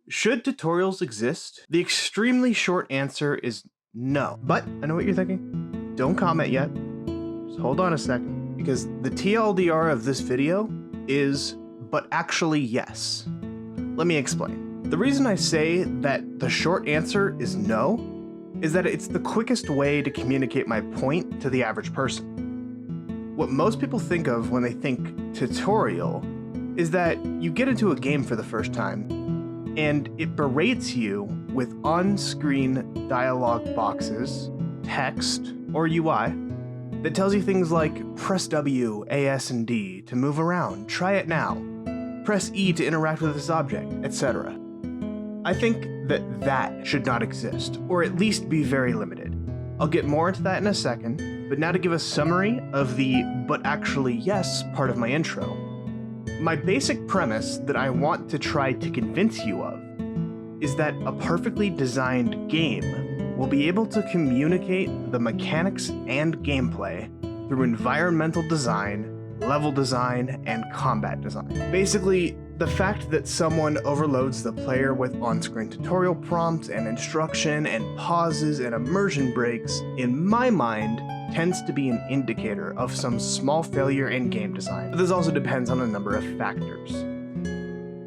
Should tutorials exist? The extremely short answer is no. But I know what you're thinking. Don't comment yet. Just hold on a second, because the TLDR of this video is, but actually yes. Let me explain. The reason I say that the short answer is no is that it's the quickest way to communicate my point to the average person. What most people think of when they think tutorial is that you get into a game for the first time and it berates you with on-screen dialogue boxes, text, or UI that tells you things like press W, A, S, and D to move around, try it now, press E to interact with this object, etc. I think that should not exist, or at least be very limited. I'll get more into that in a second, but now to give a summary of the but actually yes part of my intro. My basic premise that I want to try to convince you of is that a perfectly designed game will be able to communicate the mechanics and gameplay through environmental design, level design, and combat design. Basically, the fact that someone overloads the player with on-screen tutorial prompts and instruction and pauses and immersion breaks, in my mind, tends to be an indicator of some small failure in game design. But this also depends on a number of factors.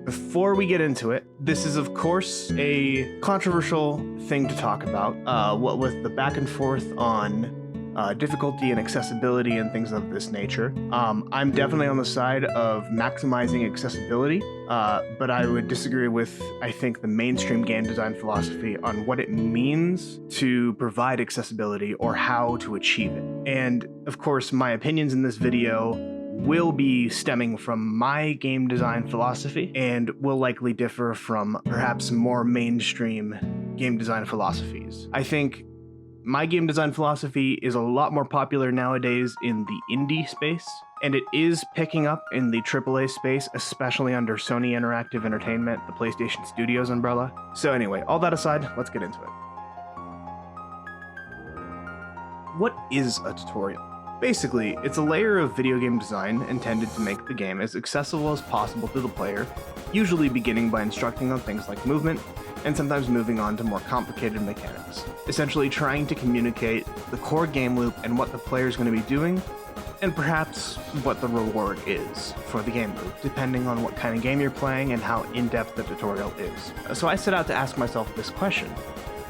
Before we get into it, this is of course a controversial thing to talk about, what with the back and forth on difficulty and accessibility and things of this nature. I'm definitely on the side of maximizing accessibility, but I would disagree with, I think, the mainstream game design philosophy on what it means to provide accessibility or how to achieve it. And of course, my opinions in this video will be stemming from my game design philosophy and will likely differ from perhaps more mainstream game design philosophies. I think my game design philosophy is a lot more popular nowadays in the indie space, and it is picking up in the AAA space, especially under Sony Interactive Entertainment, the PSStudios umbrella. So anyway, all that aside, let's get into it. What is a tutorial? Basically, it's a layer of video game design intended to make the game as accessible as possible to the player, usually beginning by instructing on things like movement, and sometimes moving on to more complicated mechanics, essentially trying to communicate the core game loop and what the player is going to be doing, and perhaps what the reward is for the game loop, depending on what kind of game you're playing and how in-depth the tutorial is. So I set out to ask myself this question: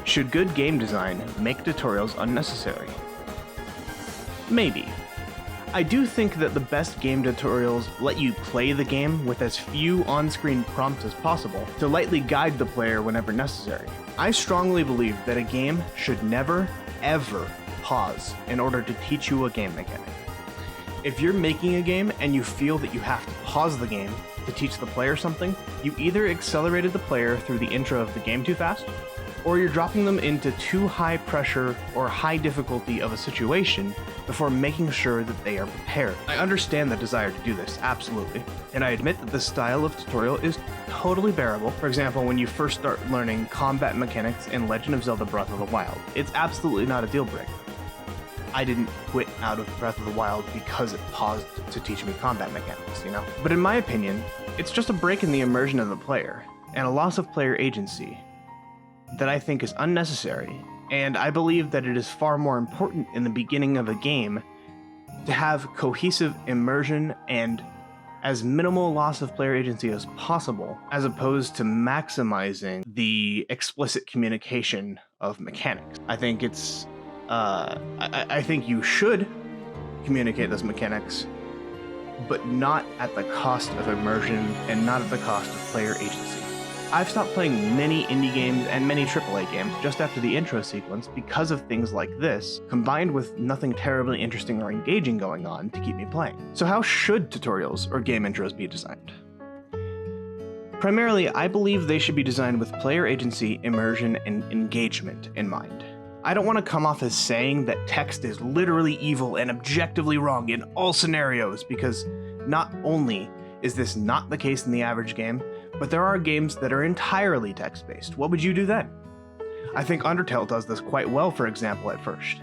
should good game design make tutorials unnecessary? Maybe. I do think that the best game tutorials let you play the game with as few on-screen prompts as possible to lightly guide the player whenever necessary. I strongly believe that a game should never, ever pause in order to teach you a game mechanic. If you're making a game and you feel that you have to pause the game to teach the player something, you either accelerated the player through the intro of the game too fast, or you're dropping them into too high pressure or high difficulty of a situation before making sure that they are prepared. I understand the desire to do this, absolutely, and I admit that this style of tutorial is totally bearable. For example, when you first start learning combat mechanics in Legend of Zelda Breath of the Wild, it's absolutely not a deal breaker. I didn't quit out of Breath of the Wild because it paused to teach me combat mechanics, you know? But in my opinion, it's just a break in the immersion of the player, and a loss of player agency that I think is unnecessary, and I believe that it is far more important in the beginning of a game to have cohesive immersion and as minimal loss of player agency as possible, as opposed to maximizing the explicit communication of mechanics. I think it's I think you should communicate those mechanics, but not at the cost of immersion and not at the cost of player agency. I've stopped playing many indie games and many AAA games just after the intro sequence because of things like this, combined with nothing terribly interesting or engaging going on to keep me playing. So how should tutorials or game intros be designed? Primarily, I believe they should be designed with player agency, immersion, and engagement in mind. I don't want to come off as saying that text is literally evil and objectively wrong in all scenarios, because not only is this not the case in the average game, but there are games that are entirely text-based. What would you do then? I think Undertale does this quite well, for example, at first.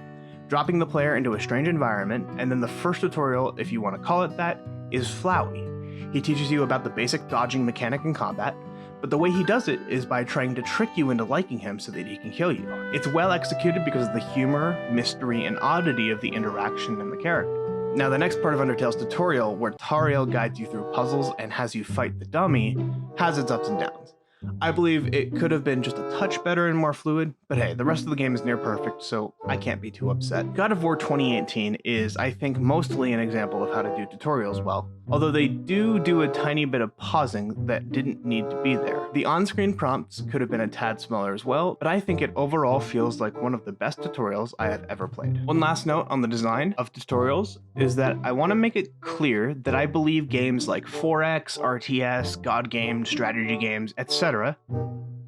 Dropping the player into a strange environment, and then the first tutorial, if you want to call it that, is Flowey. He teaches you about the basic dodging mechanic in combat, but the way he does it is by trying to trick you into liking him so that he can kill you. It's well executed because of the humor, mystery, and oddity of the interaction and the character. Now, the next part of Undertale's tutorial, where Toriel guides you through puzzles and has you fight the dummy, has its ups and downs. I believe it could have been just a touch better and more fluid, but hey, the rest of the game is near perfect, so I can't be too upset. God of War 2018 is, I think, mostly an example of how to do tutorials well, although they do a tiny bit of pausing that didn't need to be there. The on-screen prompts could have been a tad smaller as well, but I think it overall feels like one of the best tutorials I have ever played. One last note on the design of tutorials is that I want to make it clear that I believe games like 4X, RTS, God games, strategy games, etc.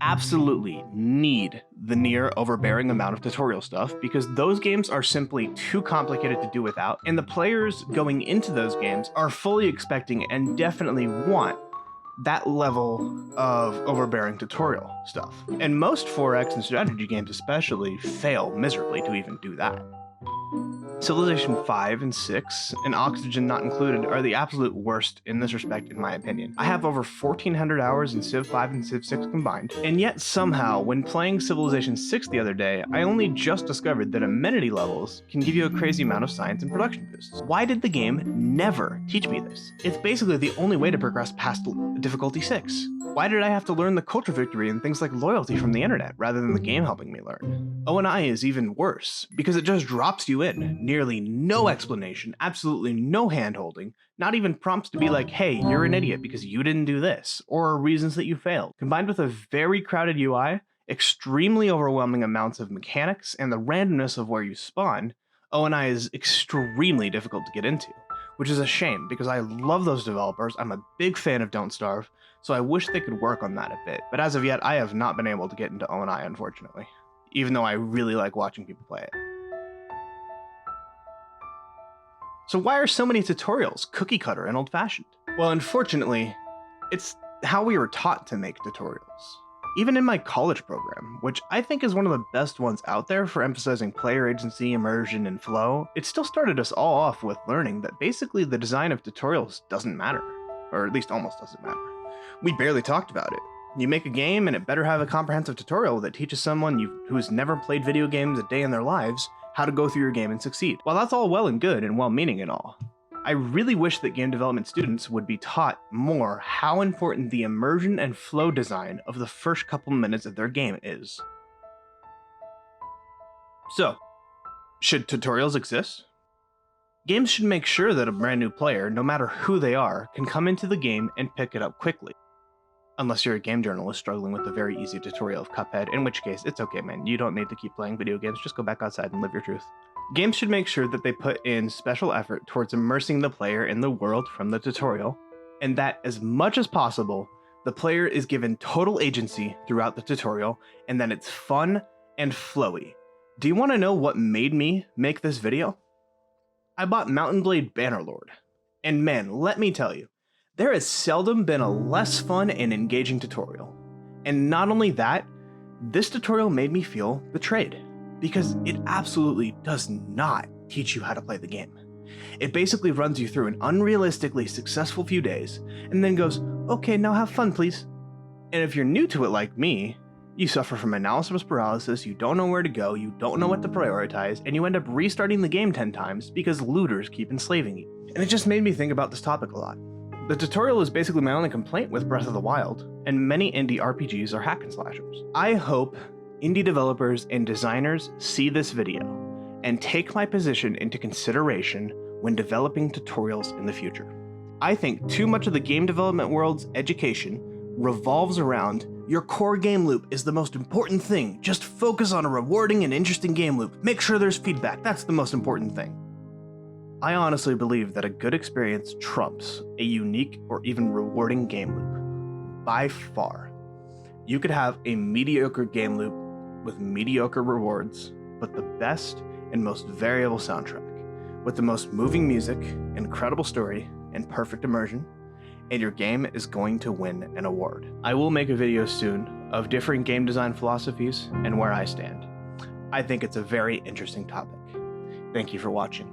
absolutely need the near overbearing amount of tutorial stuff, because those games are simply too complicated to do without, and the players going into those games are fully expecting and definitely want that level of overbearing tutorial stuff. And most 4X and strategy games especially fail miserably to even do that. Civilization 5 and 6, and Oxygen not included, are the absolute worst in this respect in my opinion. I have over 1,400 hours in Civ 5 and Civ 6 combined, and yet somehow, when playing Civilization 6 the other day, I only just discovered that amenity levels can give you a crazy amount of science and production boosts. Why did the game never teach me this? It's basically the only way to progress past difficulty 6. Why did I have to learn the culture victory and things like loyalty from the internet, rather than the game helping me learn? O&I is even worse, because it just drops you in. Nearly no explanation, absolutely no hand-holding, not even prompts to be like, hey, you're an idiot because you didn't do this, or reasons that you failed. Combined with a very crowded UI, extremely overwhelming amounts of mechanics, and the randomness of where you spawn, O&I is extremely difficult to get into, which is a shame because I love those developers. I'm a big fan of Don't Starve, so I wish they could work on that a bit. But as of yet, I have not been able to get into O&I, unfortunately, even though I really like watching people play it. So why are so many tutorials cookie cutter and old-fashioned? Well, unfortunately, it's how we were taught to make tutorials. Even in my college program, which I think is one of the best ones out there for emphasizing player agency, immersion, and flow, it still started us all off with learning that basically the design of tutorials doesn't matter, or at least almost doesn't matter. We barely talked about it. You make a game and it better have a comprehensive tutorial that teaches someone who has never played video games a day in their lives how to go through your game and succeed. While that's all well and good and well-meaning and all, I really wish that game development students would be taught more how important the immersion and flow design of the first couple minutes of their game is. So, should tutorials exist? Games should make sure that a brand new player, no matter who they are, can come into the game and pick it up quickly. Unless you're a game journalist struggling with a very easy tutorial of Cuphead, in which case, it's okay man, you don't need to keep playing video games, just go back outside and live your truth. Games should make sure that they put in special effort towards immersing the player in the world from the tutorial, and that as much as possible, the player is given total agency throughout the tutorial, and that it's fun and flowy. Do you want to know what made me make this video? I bought Mountain Blade Bannerlord, and man, let me tell you, there has seldom been a less fun and engaging tutorial. And not only that, this tutorial made me feel betrayed, because it absolutely does not teach you how to play the game. It basically runs you through an unrealistically successful few days, and then goes, okay, now have fun please. And if you're new to it like me, you suffer from analysis paralysis, you don't know where to go, you don't know what to prioritize, and you end up restarting the game 10 times because looters keep enslaving you. And it just made me think about this topic a lot. The tutorial is basically my only complaint with Breath of the Wild, and many indie RPGs are hack and slashers. I hope indie developers and designers see this video and take my position into consideration when developing tutorials in the future. I think too much of the game development world's education revolves around your core game loop is the most important thing. Just focus on a rewarding and interesting game loop. Make sure there's feedback. That's the most important thing. I honestly believe that a good experience trumps a unique or even rewarding game loop. By far. You could have a mediocre game loop with mediocre rewards, but the best and most variable soundtrack, with the most moving music, incredible story, and perfect immersion, and your game is going to win an award. I will make a video soon of different game design philosophies and where I stand. I think it's a very interesting topic. Thank you for watching.